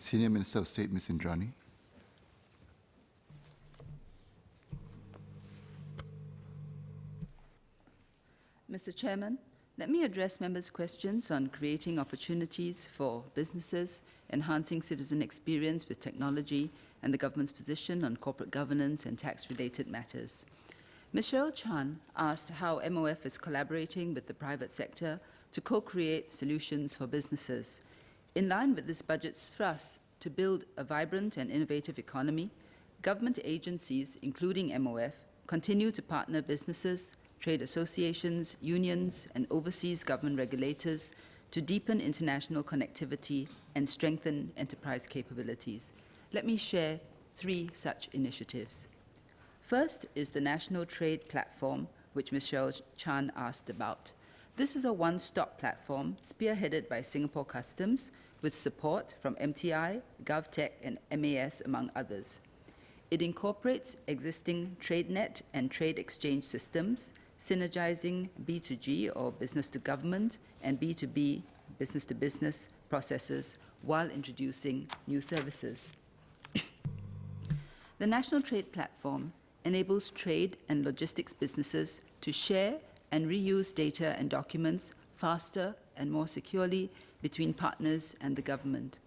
Senior Minister of State, Ms. Indranee. Mr. Chairman, let me address members' questions on creating opportunities for businesses, enhancing citizen experience with technology, and the government's position on corporate governance and tax-related matters. Ms. Cheryl Chan asked how MOF is collaborating with the private sector to co-create solutions for businesses. In line with this budget's thrust to build a vibrant and innovative economy, government agencies, including MOF, continue to partner businesses, trade associations, unions, and overseas government regulators to deepen international connectivity and strengthen enterprise capabilities. Let me share 3 such initiatives. First is the National Trade Platform, which Ms. Cheryl Chan asked about. This is a one-stop platform spearheaded by Singapore Customs with support from MTI, GovTech, and MAS, among others. It incorporates existing TradeNet and trade exchange systems, synergizing B2G, or business to government, and B2B, business to business processes, while introducing new services. The National Trade Platform enables trade and logistics businesses to share and reuse data and documents faster and more securely between partners and the government.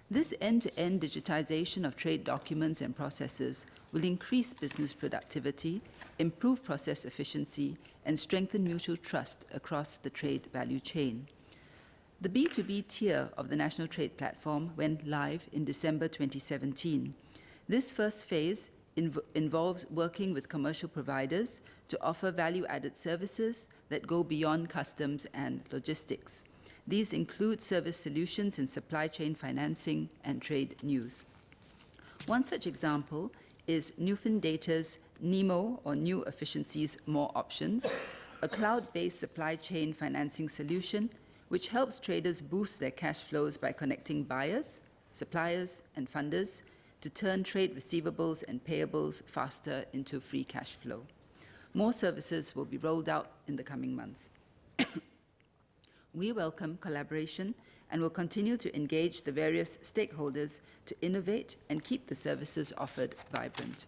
This end-to-end digitization of trade documents and processes will increase business productivity, improve process efficiency, and strengthen mutual trust across the trade value chain. The B2B tier of the National Trade Platform went live in December 2017. This first phase involves working with commercial providers to offer value-added services that go beyond customs and logistics. These include service solutions in supply chain financing and trade news. One such example is Newfin Data's NEMO, or New Efficiencies, More Options, a cloud-based supply chain financing solution which helps traders boost their cash flows by connecting buyers, suppliers, and funders to turn trade receivables and payables faster into free cash flow. More services will be rolled out in the coming months. We welcome collaboration and will continue to engage the various stakeholders to innovate and keep the services offered vibrant.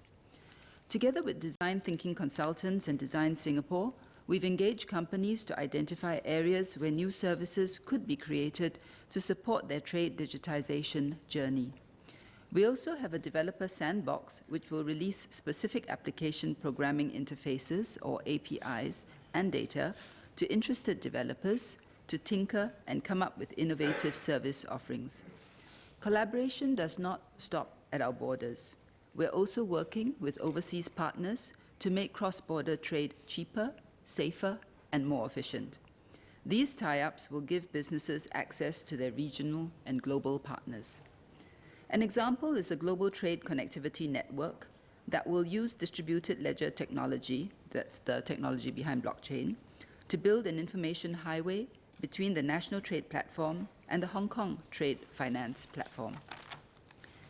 Together with design thinking consultants and Design Singapore, we've engaged companies to identify areas where new services could be created to support their trade digitization journey. We also have a developer sandbox which will release specific application programming interfaces, or APIs, and data to interested developers to tinker and come up with innovative service offerings. Collaboration does not stop at our borders. We're also working with overseas partners to make cross-border trade cheaper, safer, and more efficient. These tie-ups will give businesses access to their regional and global partners. An example is a global trade connectivity network that will use distributed ledger technology, that's the technology behind blockchain, to build an information highway between the National Trade Platform and the Hong Kong Trade Finance Platform.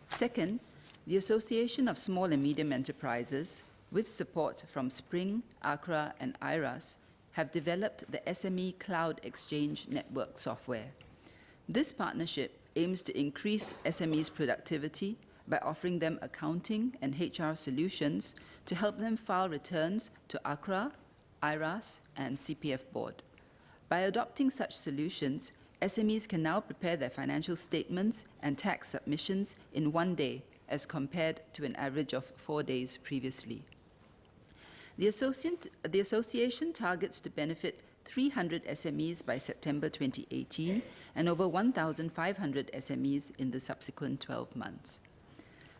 Second, the Association of Small and Medium Enterprises, with support from Spring, ACRA, and IRAS, have developed the SME Cloud Exchange Network software. This partnership aims to increase SMEs' productivity by offering them accounting and HR solutions to help them file returns to ACRA, IRAS, and CPF Board. By adopting such solutions, SMEs can now prepare their financial statements and tax submissions in 1 day, as compared to an average of 4 days previously. The association targets to benefit 300 SMEs by September 2018 and over 1,500 SMEs in the subsequent 12 months.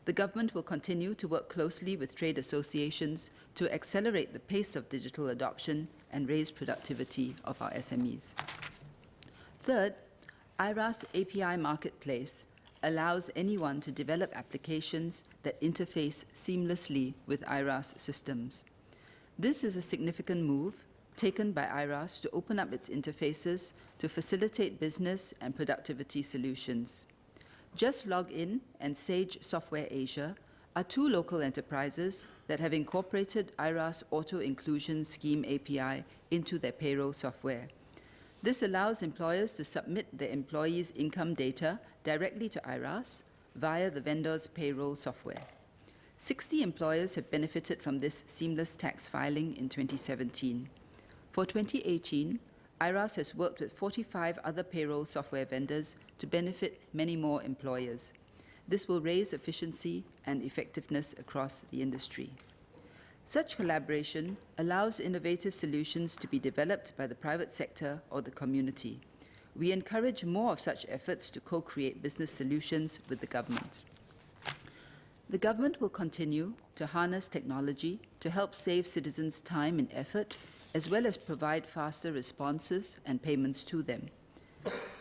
The government will continue to work closely with trade associations to accelerate the pace of digital adoption and raise productivity of our SMEs. Third, IRAS API Marketplace allows anyone to develop applications that interface seamlessly with IRAS systems. This is a significant move taken by IRAS to open up its interfaces to facilitate business and productivity solutions. Just Log In and Sage Software Asia are 2 local enterprises that have incorporated IRAS Auto Inclusion Scheme API into their payroll software. This allows employers to submit their employees' income data directly to IRAS, via the vendor's payroll software. 60 employers have benefited from this seamless tax filing in 2017. For 2018, IRAS has worked with 45 other payroll software vendors to benefit many more employers. This will raise efficiency and effectiveness across the industry. Such collaboration allows innovative solutions to be developed by the private sector or the community. We encourage more of such efforts to co-create business solutions with the government. The government will continue to harness technology to help save citizens time and effort, as well as provide faster responses and payments to them.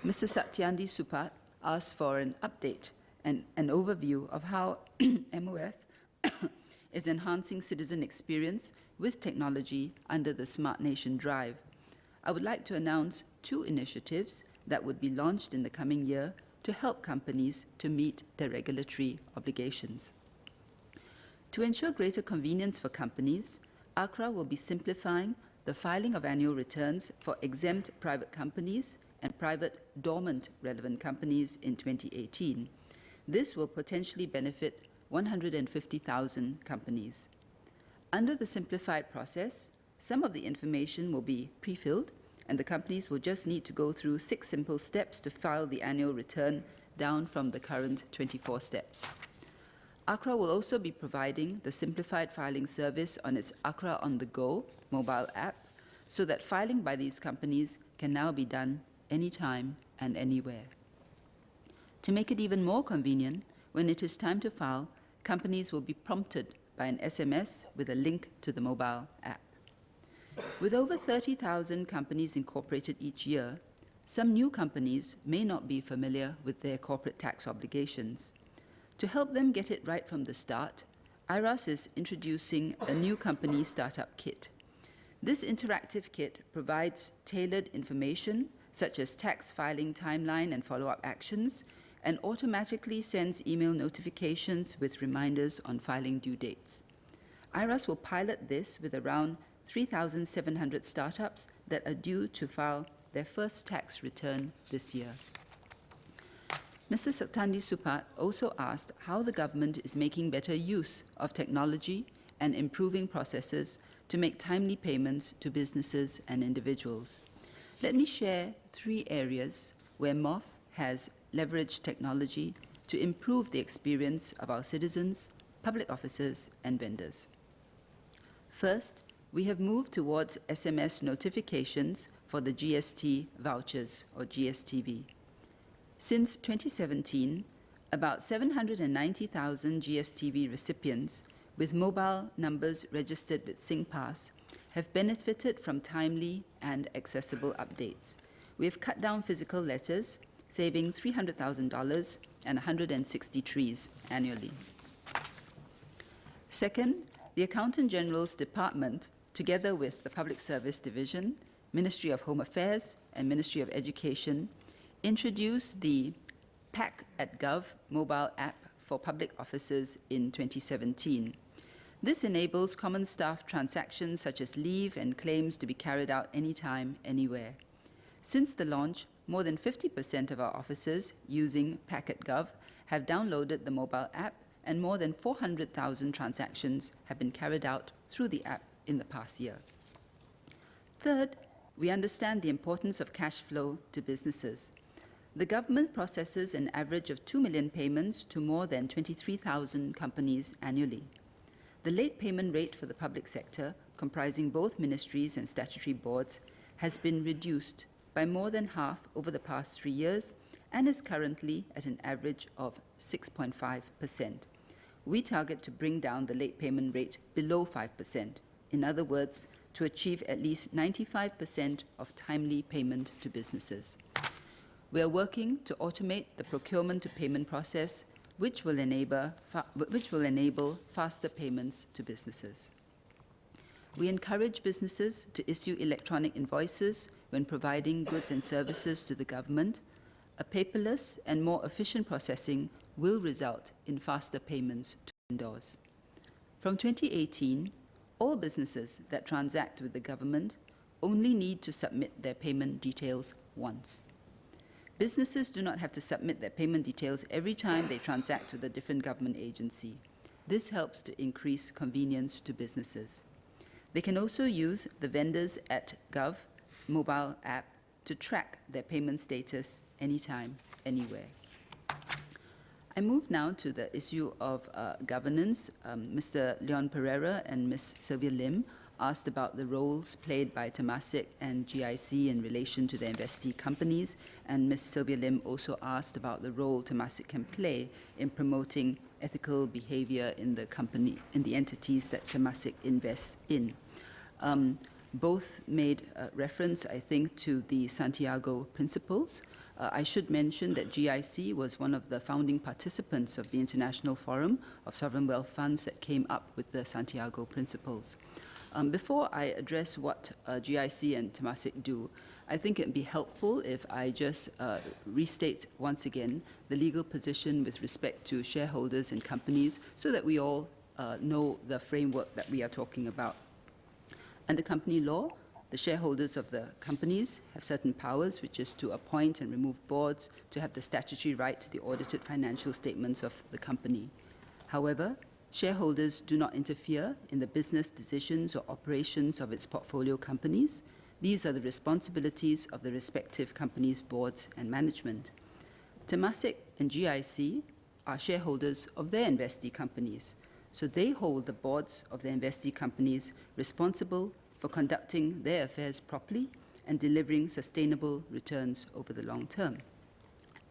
Mr. Satyandi Supat asked for an update and an overview of how MOF is enhancing citizen experience with technology under the Smart Nation Drive. I would like to announce 2 initiatives that would be launched in the coming year to help companies to meet their regulatory obligations. To ensure greater convenience for companies, ACRA will be simplifying the filing of annual returns for exempt private companies and private dormant relevant companies in 2018. This will potentially benefit 150,000 companies. Under the simplified process, some of the information will be pre-filled, and the companies will just need to go through 6 simple steps to file the annual return, down from the current 24 steps. ACRA will also be providing the simplified filing service on its ACRA On The Go mobile app, so that filing by these companies can now be done anytime and anywhere. To make it even more convenient, when it is time to file, companies will be prompted by an SMS with a link to the mobile app. With over 30,000 companies incorporated each year, some new companies may not be familiar with their corporate tax obligations. To help them get it right from the start, IRAS is introducing a new company startup kit. This interactive kit provides tailored information, such as tax filing timeline and follow-up actions, and automatically sends email notifications with reminders on filing due dates. IRAS will pilot this with around 3,700 startups that are due to file their first tax return this year. Mr. Satyandi Supat also asked how the government is making better use of technology and improving processes to make timely payments to businesses and individuals. Let me share 3 areas where MOF has leveraged technology to improve the experience of our citizens, public officers, and vendors. First, we have moved towards SMS notifications for the GST vouchers, or GSTV. Since 2017, about 790,000 GSTV recipients with mobile numbers registered with SingPass have benefited from timely and accessible updates. We have cut down physical letters, saving $300,000 and 160 trees annually. Second, the Accountant General's Department, together with the Public Service Division, Ministry of Home Affairs, and Ministry of Education, introduced the PAC@Gov mobile app for public officers in 2017. This enables common staff transactions such as leave and claims to be carried out anytime, anywhere. Since the launch, more than 50% of our officers using PAC@Gov have downloaded the mobile app, and more than 400,000 transactions have been carried out through the app in the past year. Third, we understand the importance of cash flow to businesses. The government processes an average of 2 million payments to more than 23,000 companies annually. The late payment rate for the public sector, comprising both ministries and statutory boards, has been reduced by more than half over the past 3 years and is currently at an average of 6.5%. We target to bring down the late payment rate below 5%. In other words, to achieve at least 95% of timely payment to businesses. We are working to automate the procurement to payment process, which will enable faster payments to businesses. We encourage businesses to issue electronic invoices when providing goods and services to the government. A paperless and more efficient processing will result in faster payments to vendors. From 2018, all businesses that transact with the government only need to submit their payment details once. Businesses do not have to submit their payment details every time they transact with a different government agency. This helps to increase convenience to businesses. They can also use the Vendors at Gov mobile app to track their payment status anytime, anywhere. I move now to the issue of governance. Mr. Leon Pereira and Ms. Sylvia Lim asked about the roles played by Temasek and GIC in relation to their investee companies, and Ms. Sylvia Lim also asked about the role Temasek can play in promoting ethical behavior in the entities that Temasek invests in. Both made reference, I think, to the Santiago Principles. I should mention that GIC was one of the founding participants of the International Forum of Sovereign Wealth Funds that came up with the Santiago Principles. Before I address what GIC and Temasek do, I think it'd be helpful if I just restate once again the legal position with respect to shareholders and companies so that we all know the framework that we are talking about. Under company law, the shareholders of the companies have certain powers, which is to appoint and remove boards, to have the statutory right to the audited financial statements of the company. However, shareholders do not interfere in the business decisions or operations of its portfolio companies. These are the responsibilities of the respective companies' boards and management. Temasek and GIC are shareholders of their investee companies, so they hold the boards of their investee companies responsible for conducting their affairs properly and delivering sustainable returns over the long term.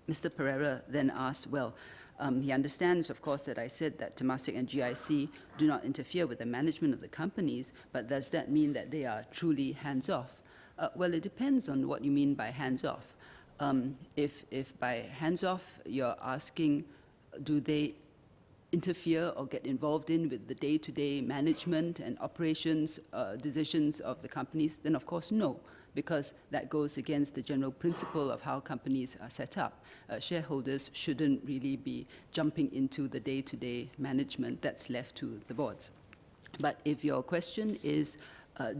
Mr. Pereira then asked, well, he understands, of course, that I said that Temasek and GIC do not interfere with the management of the companies, but does that mean that they are truly hands-off? Well, it depends on what you mean by hands-off. If by hands-off you're asking, do they interfere or get involved in with the day-to-day management and operations decisions of the companies, then of course no, because that goes against the general principle of how companies are set up. Shareholders shouldn't really be jumping into the day-to-day management. That's left to the boards. But if your question is,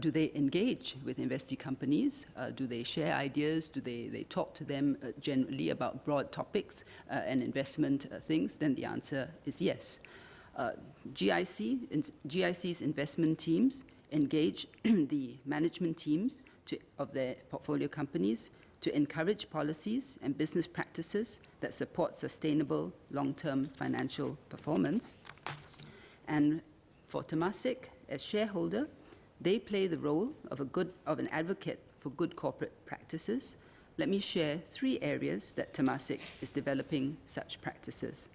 do they engage with investee companies? Do they share ideas? Do they talk to them generally about broad topics and investment things? Then the answer is yes. GIC's investment teams engage the management teams of their portfolio companies to encourage policies and business practices that support sustainable long-term financial performance. And for Temasek, as shareholder, they play the role of an advocate for good corporate practices. Let me share 3 areas that Temasek is developing such practices.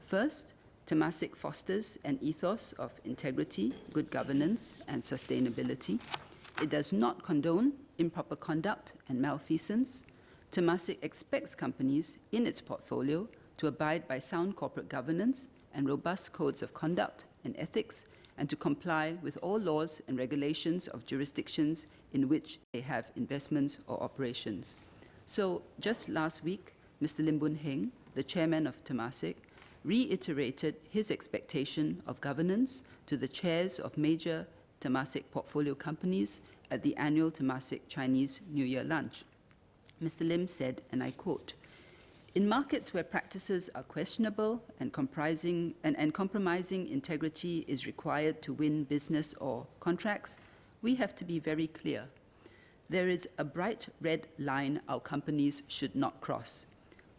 First, Temasek fosters an ethos of integrity, good governance, and sustainability. It does not condone improper conduct and malfeasance. Temasek expects companies in its portfolio to abide by sound corporate governance and robust codes of conduct and ethics, and to comply with all laws and regulations of jurisdictions in which they have investments or operations. So just last week, Mr. Lim Boon Heng, the chairman of Temasek, reiterated his expectation of governance to the chairs of major Temasek portfolio companies at the annual Temasek Chinese New Year lunch. Mr. Lim said, and I quote, "In markets where practices are questionable and compromising integrity is required to win business or contracts, we have to be very clear. There is a bright red line our companies should not cross.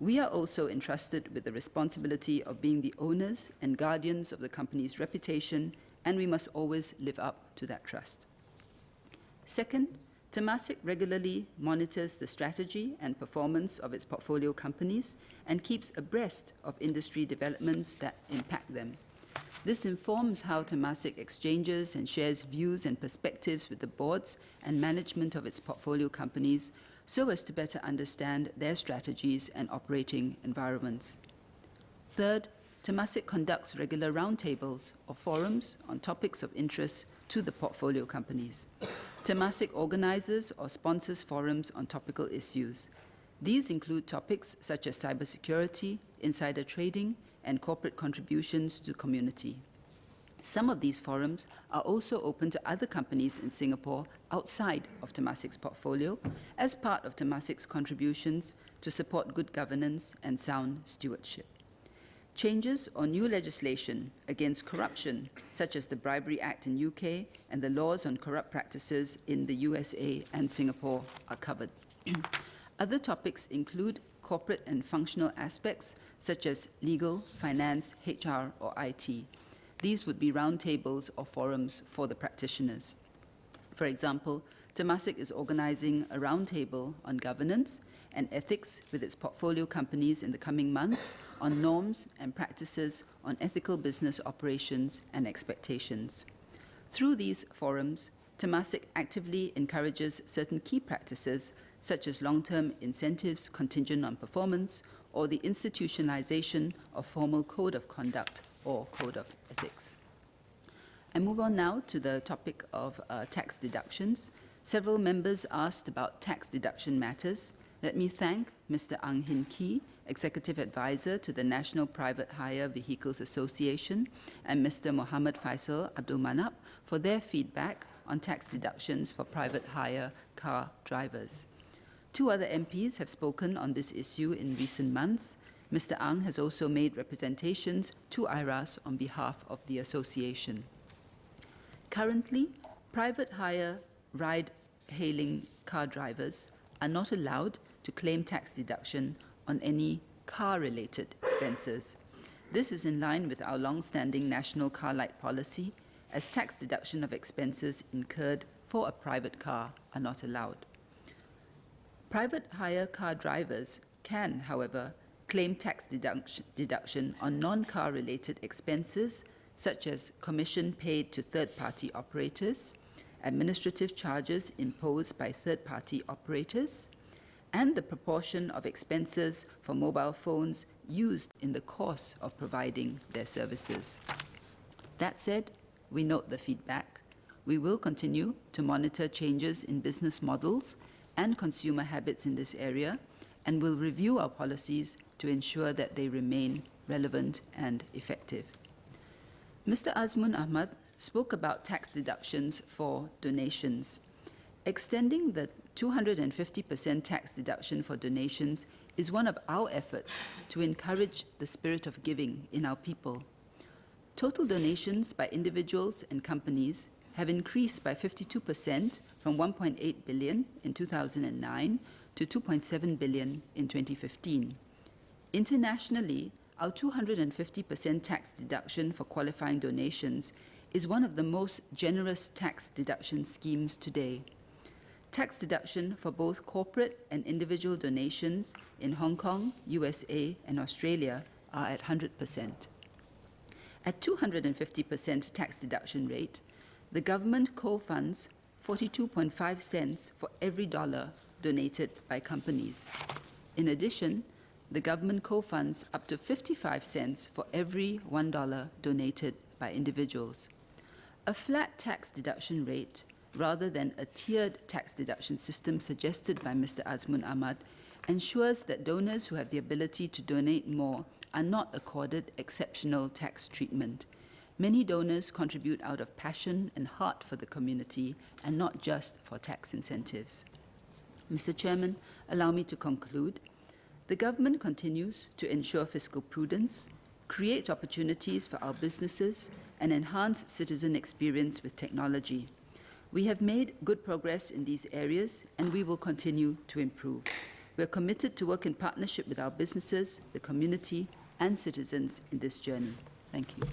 We are also entrusted with the responsibility of being the owners and guardians of the company's reputation, and we must always live up to that trust." Second, Temasek regularly monitors the strategy and performance of its portfolio companies and keeps abreast of industry developments that impact them. This informs how Temasek exchanges and shares views and perspectives with the boards and management of its portfolio companies so as to better understand their strategies and operating environments. Third, Temasek conducts regular roundtables or forums on topics of interest to the portfolio companies. Temasek organizes or sponsors forums on topical issues. These include topics such as cybersecurity, insider trading, and corporate contributions to the community. Some of these forums are also open to other companies in Singapore outside of Temasek's portfolio as part of Temasek's contributions to support good governance and sound stewardship. Changes or new legislation against corruption, such as the Bribery Act in UK and the laws on corrupt practices in the USA and Singapore, are covered. Other topics include corporate and functional aspects, such as legal, finance, HR, or IT. These would be roundtables or forums for the practitioners. For example, Temasek is organizing a roundtable on governance and ethics with its portfolio companies in the coming months on norms and practices on ethical business operations and expectations. Through these forums, Temasek actively encourages certain key practices such as long-term incentives contingent on performance or the institutionalization of formal code of conduct or code of ethics. I move on now to the topic of tax deductions. Several members asked about tax deduction matters. Let me thank Mr. Ang Hin Kee, Executive Advisor to the National Private Hire Vehicles Association, and Mr. Mohammed Faisal Abdul Manap for their feedback on tax deductions for private hire car drivers. Two other MPs have spoken on this issue in recent months. Mr. Ang has also made representations to IRAS on behalf of the association. Currently, private hire ride-hailing car drivers are not allowed to claim tax deduction on any car-related expenses. This is in line with our long-standing national car light policy, as tax deduction of expenses incurred for a private car are not allowed. Private hire car drivers can, however, claim tax deduction on non-car related expenses such as commission paid to third-party operators, administrative charges imposed by third-party operators, and the proportion of expenses for mobile phones used in the course of providing their services. That said, we note the feedback. We will continue to monitor changes in business models and consumer habits in this area, and will review our policies to ensure that they remain relevant and effective. Mr. Azmun Ahmad spoke about tax deductions for donations. Extending the 250% tax deduction for donations is one of our efforts to encourage the spirit of giving in our people. Total donations by individuals and companies have increased by 52% from 1.8 billion in 2009 to 2.7 billion in 2015. Internationally, our 250% tax deduction for qualifying donations is one of the most generous tax deduction schemes today. Tax deduction for both corporate and individual donations in Hong Kong, USA, and Australia are at 100%. At 250% tax deduction rate, the government co-funds 42.5 cents for every dollar donated by companies. In addition, the government co-funds up to 55 cents for every $1 donated by individuals. A flat tax deduction rate, rather than a tiered tax deduction system suggested by Mr. Azmun Ahmad, ensures that donors who have the ability to donate more are not accorded exceptional tax treatment. Many donors contribute out of passion and heart for the community and not just for tax incentives. Mr. Chairman, allow me to conclude. The government continues to ensure fiscal prudence, create opportunities for our businesses, and enhance citizen experience with technology. We have made good progress in these areas, and we will continue to improve. We are committed to work in partnership with our businesses, the community, and citizens in this journey. Thank you.